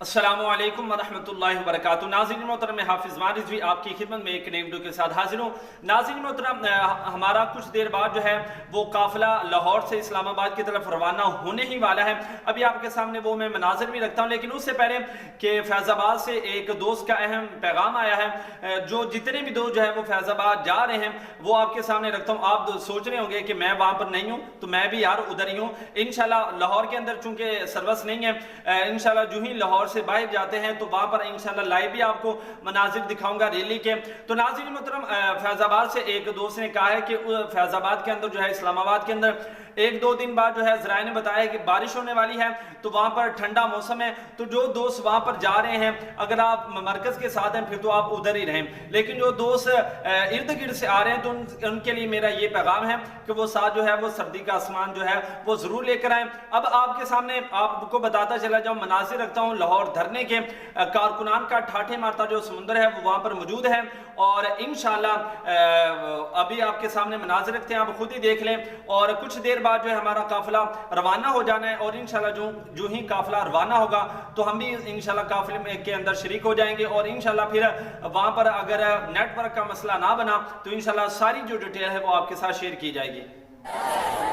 अस्सलामुअलैकुम वरहमतुल्लाहि वबरकातुहू। नाज़रीन मोहतरम, मैं हाफिज़ वारिस भी आपकी खिदमत में एक नई वीडियो के साथ हाजिर हूँ। नाज़रीन मोहतरम, हमारा कुछ देर बाद जो है वो काफ़िला लाहौर से इस्लामाबाद की तरफ रवाना होने ही वाला है। अभी आपके सामने वो मैं मनाज़िर भी रखता हूँ, लेकिन उससे पहले कि फैज़ाबाद से एक दोस्त का अहम पैगाम आया है। जो जितने भी दोस्त जो है वो फैज़ाबाद जा रहे हैं वो आपके सामने रखता हूँ। आप सोच रहे होंगे कि मैं वहाँ पर नहीं हूँ, तो मैं भी यार उधर ही हूँ। इंशाल्लाह लाहौर के अंदर चूँकि सर्विस नहीं है, इंशाल्लाह जो ही लाहौर से बाहर जाते हैं तो वहां पर इंशाल्लाह लाइव भी आपको मनाजिर दिखाऊंगा रैली के। तो नाज़रीन मोहतरम, फैजाबाद से एक दोस्त ने कहा है कि फैजाबाद के अंदर जो है इस्लामाबाद के अंदर एक दो दिन बाद जो है ज़राए ने बताया कि बारिश होने वाली है, तो वहां पर ठंडा मौसम है। तो जो दोस्त वहां पर जा रहे हैं, अगर आप मरकज के साथ हैं फिर तो आप उधर ही रहें, लेकिन जो दोस्त इर्द गिर्द से आ रहे हैं तो उनके लिए मेरा ये पैगाम है कि वो साथ जो है वो सर्दी का आसमान जो है वो जरूर लेकर आए। अब आपके सामने आपको बताता चला जाऊं, मनाजिर रखता हूं लाहौर धरने के। कारकुनान का ठाठे मारता जो समुंदर है वो वहां पर मौजूद है, और इंशाल्लाह अभी आपके सामने मनाजिर रखते हैं, आप खुद ही देख लें। और कुछ देर बाद जो है हमारा काफिला रवाना हो जाना है, और इंशाल्लाह जो ही काफिला रवाना होगा तो हम भी इंशाल्लाह काफिले के अंदर शरीक हो जाएंगे। और इंशाल्लाह फिर वहां पर अगर नेटवर्क का मसला ना बना तो इंशाल्लाह सारी जो डिटेल है वो आपके साथ शेयर की जाएगी।